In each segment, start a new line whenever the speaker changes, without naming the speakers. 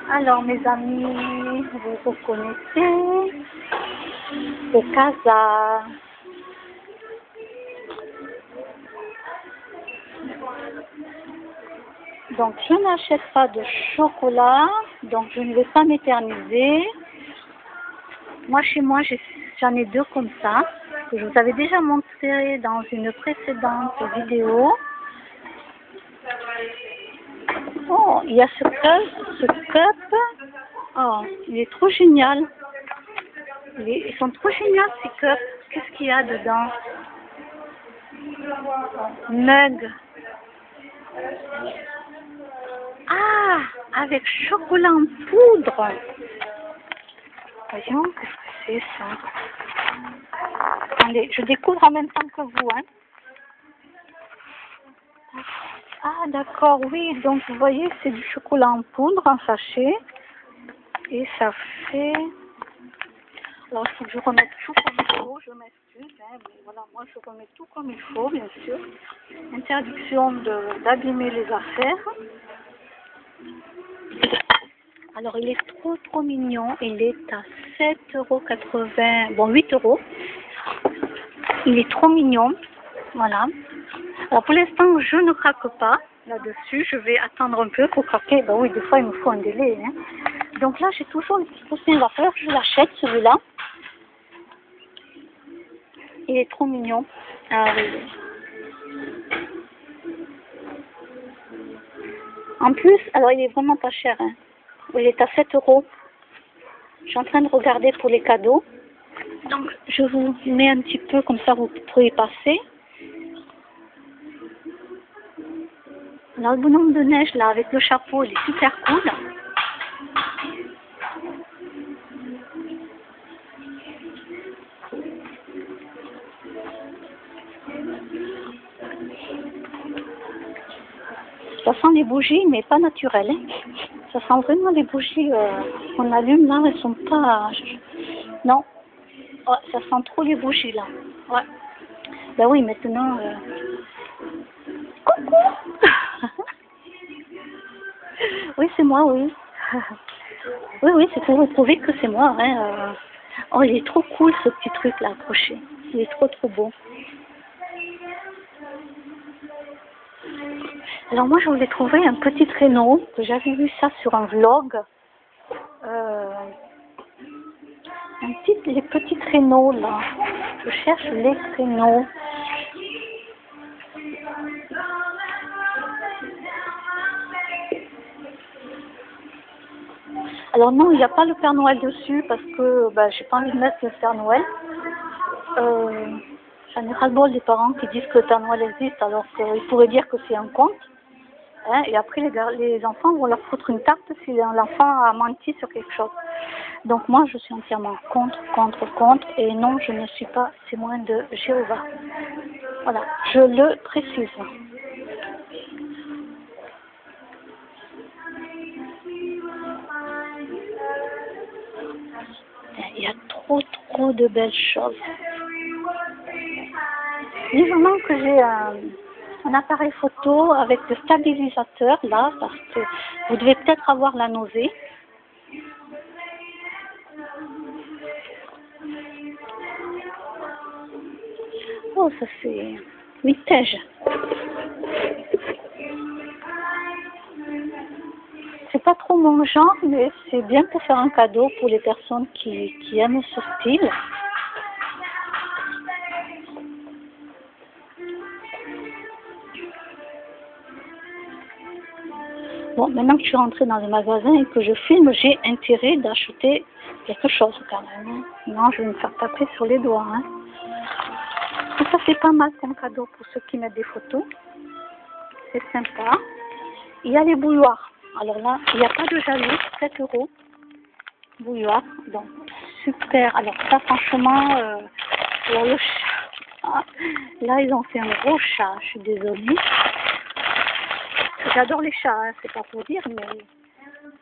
Alors mes amis, vous reconnaissez, c'est Casa. Donc je n'achète pas de chocolat, donc je ne vais pas m'éterniser. Moi chez moi j'en ai deux comme ça, que je vous avais déjà montré dans une précédente vidéo. Oh, il y a ce cup. Oh, il est trop génial. Ils sont trop géniaux ces cups. Qu'est-ce qu'il y a dedans? Mug. Ah, avec chocolat en poudre. Voyons, qu'est-ce que c'est ça? Attendez, je découvre en même temps que vous, hein. Ah, d'accord, oui. Donc, vous voyez, c'est du chocolat en poudre, en sachet. Et ça fait... Alors, il faut que je remette tout comme il faut. Je m'excuse, hein, mais voilà, moi, je remets tout comme il faut, bien sûr. Interdiction d'abîmer les affaires. Alors, il est trop mignon. Il est à 7,80 €. Bon, 8 €. Il est trop mignon. Voilà. Alors, pour l'instant, je ne craque pas là-dessus. Je vais attendre un peu pour craquer. Ben oui, des fois, il me faut un délai. Hein. Donc là, j'ai toujours le petit poussin vapeur. Je l'achète, celui-là. Il est trop mignon. Ah oui. En plus, alors, il est vraiment pas cher. Hein. Il est à 7 €. Je suis en train de regarder pour les cadeaux. Donc, je vous mets un petit peu, comme ça, vous pourrez passer. Alors, le bonhomme de neige, là, avec le chapeau, il est super cool. Ça sent les bougies, mais pas naturelles. Hein. Ça sent vraiment les bougies qu'on allume, là, elles sont pas... Non. Oh, ça sent trop les bougies, là. Ouais. Ben oui, maintenant... Coucou. Oui, c'est moi, oui. Oui, c'est pour vous prouver que c'est moi. Hein. Oh, il est trop cool, ce petit truc-là, accroché. Il est trop beau. Alors moi, je voulais trouver un petit traîneau, que j'avais vu ça sur un vlog. Les petits traîneaux, là. Je cherche les traîneaux. Alors non, il n'y a pas le Père Noël dessus, parce que j'ai pas envie de mettre le Père Noël. J'en ai ras-le-bol des parents qui disent que le Père Noël existe, alors qu'ils pourraient dire que c'est un conte. Hein, et après, les enfants vont leur foutre une tarte si l'enfant a menti sur quelque chose. Donc moi, je suis entièrement contre. Et non, je ne suis pas témoin de Jéhovah. Voilà, je le précise. Il y a trop de belles choses. Vivement que j'ai un appareil photo avec le stabilisateur là, parce que vous devez peut-être avoir la nausée. Oh, ça c'est vintage. C'est pas trop mon genre, mais c'est bien pour faire un cadeau pour les personnes qui aiment ce style. Bon, maintenant que je suis rentrée dans le magasin et que je filme, j'ai intérêt d'acheter quelque chose quand même. Non, je vais me faire taper sur les doigts. Hein. Ça c'est pas mal comme cadeau pour ceux qui mettent des photos. C'est sympa. Il y a les bouilloires. Alors là, il n'y a pas de jaloux, 7 €. Bouilloire, donc super. Alors ça franchement, alors le chat, là ils ont fait un gros chat, je suis désolée. J'adore les chats, hein, c'est pas pour dire, mais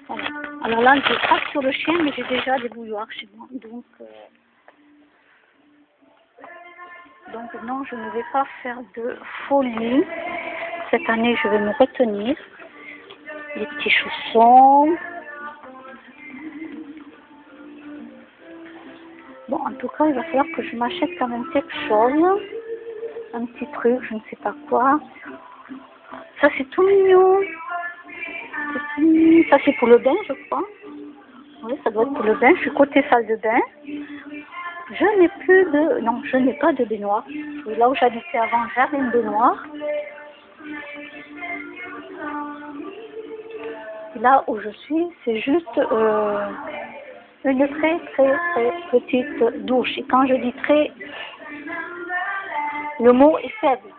voilà. Alors Alors là, je craque sur le chien, mais j'ai déjà des bouilloires chez moi. Donc non, je ne vais pas faire de folie. Cette année, je vais me retenir. Les petits chaussons. Bon, en tout cas, il va falloir que je m'achète quand même quelque chose. Un petit truc, je ne sais pas quoi. Ça, c'est tout mignon. Ça, c'est pour le bain, je crois. Oui, ça doit être pour le bain. Je suis côté salle de bain. Je n'ai plus de... Non, je n'ai pas de baignoire. Et là où j'habitais avant, j'avais une baignoire. Là où je suis, c'est juste une très petite douche. Et quand je dis très, le mot est faible.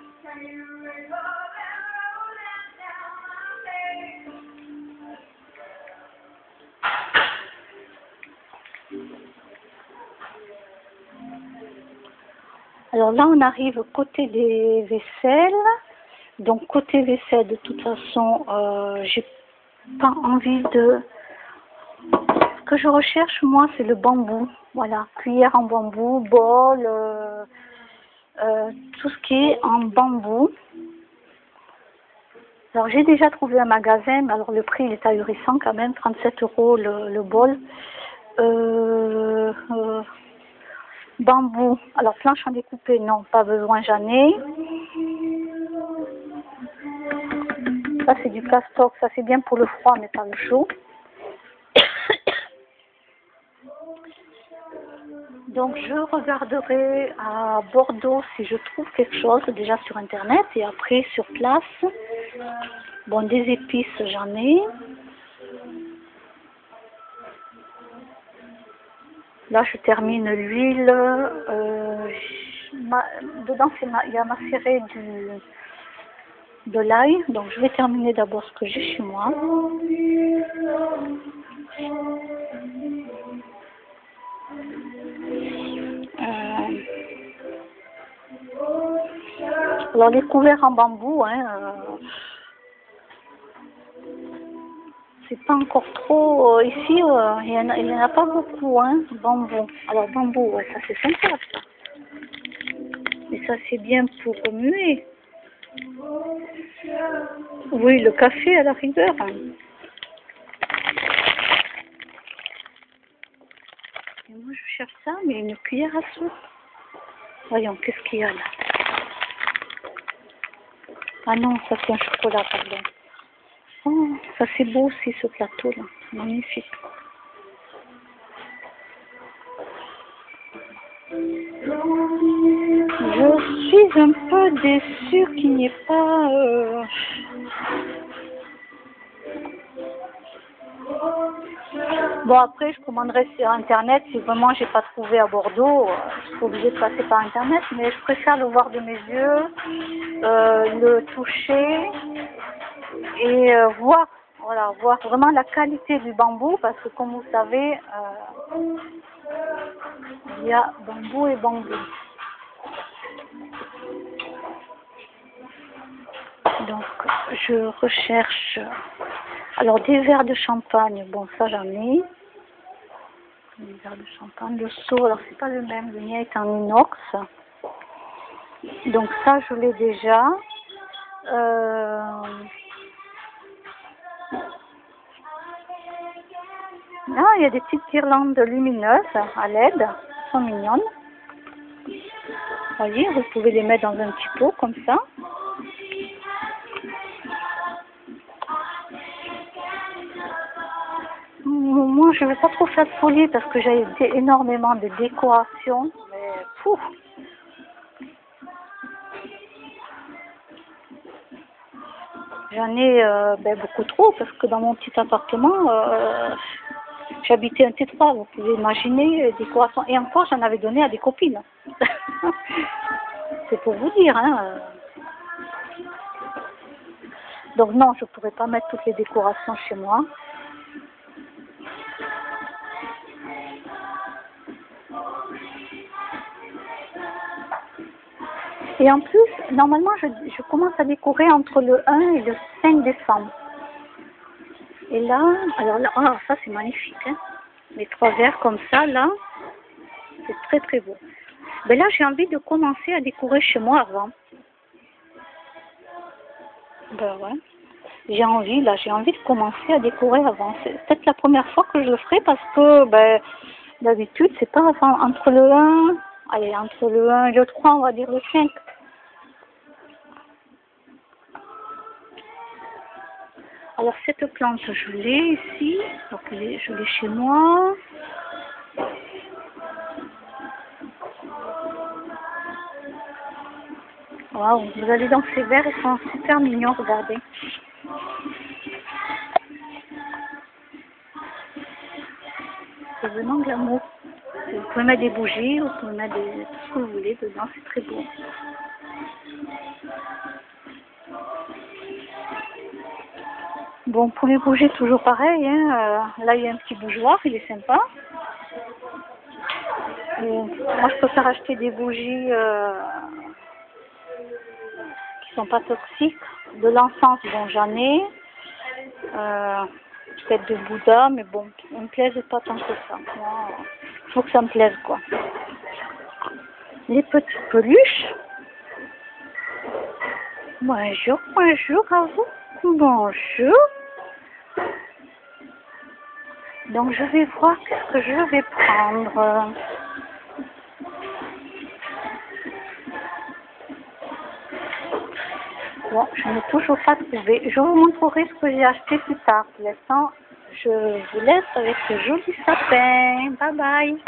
Alors là, on arrive côté des vaisselles. Donc côté vaisselle, de toute façon, j'ai pas envie de... Ce que je recherche, moi, c'est le bambou. Voilà, cuillère en bambou, bol, tout ce qui est en bambou. Alors j'ai déjà trouvé un magasin, mais alors le prix il est ahurissant quand même, 37 € le bol. Bambou, alors planche en découpé, non, pas besoin, j'en ai. Ça c'est du plastoc, ça c'est bien pour le froid mais pas le chaud. Donc je regarderai à Bordeaux si je trouve quelque chose déjà sur internet et après sur place. Bon, des épices j'en ai. Là je termine l'huile. Dedans il y a macéré de l'ail. Donc je vais terminer d'abord ce que j'ai chez moi. Alors les couverts en bambou, hein, c'est pas encore trop ici, il y en a pas beaucoup, hein, bambou. Alors bambou, ouais, ça c'est sympa ça. Mais ça c'est bien pour remuer. Oui, le café à la rigueur. Hein. Et moi je cherche ça, mais une cuillère à soupe. Voyons, qu'est-ce qu'il y a là? Ah non, ça c'est un chocolat, pardon. Oh, ça c'est beau aussi ce plateau là, magnifique. Je suis un peu déçue qu'il n'y ait pas... Bon après je commanderai sur internet si vraiment j'ai pas trouvé à Bordeaux, je suis obligée de passer par internet, mais je préfère le voir de mes yeux, le toucher et voir, voilà, voir vraiment la qualité du bambou parce que comme vous savez, il y a bambou et bambou. Donc je recherche alors des verres de champagne, bon ça j'en ai. Des verres de champagne, le seau, alors c'est pas le même, le mien est en inox. Donc ça je l'ai déjà. Là il y a des petites guirlandes lumineuses à LED, elles sont mignonnes. Vous voyez, vous pouvez les mettre dans un petit pot comme ça. Moi, je ne vais pas trop faire de folie parce que j'ai énormément de décorations. Mais, pouf. J'en ai beaucoup trop parce que dans mon petit appartement, j'habitais un T3. Vous pouvez imaginer les décorations. Et encore, j'en avais donné à des copines. C'est pour vous dire. Hein. Donc non, je ne pourrais pas mettre toutes les décorations chez moi. Et en plus, normalement, je commence à décorer entre le 1 et le 5 décembre. Et là, alors là, ah, ça c'est magnifique, hein. Les 3 verres comme ça, là, c'est très très beau. Mais là, j'ai envie de commencer à décorer chez moi avant. Ben ouais. J'ai envie de commencer à décorer avant. C'est peut-être la première fois que je le ferai parce que, ben, d'habitude, c'est pas avant, entre le 1, allez, entre le 1 et le 3, on va dire le 5. Alors, cette plante, je l'ai ici. Donc, je l'ai chez moi. Waouh, vous allez dans ces verres, ils sont super mignons, regardez. C'est vraiment glamour. Vous pouvez mettre des bougies, vous pouvez mettre tout ce que vous voulez dedans, c'est très beau. Bon, pour les bougies, toujours pareil, hein. Là, il y a un petit bougeoir, il est sympa. Et moi, je préfère acheter des bougies qui sont pas toxiques. De l'encens, bon, j'en ai. Peut-être de Bouddha, mais bon, ça me plaise pas tant que ça. Il faut que ça me plaise, quoi. Les petites peluches. Bonjour, bonjour à vous. Bonjour. Donc, je vais voir ce que je vais prendre. Bon, je n'ai toujours pas trouvé. Je vous montrerai ce que j'ai acheté plus tard. Pour l'instant, je vous laisse avec ce joli sapin. Bye bye.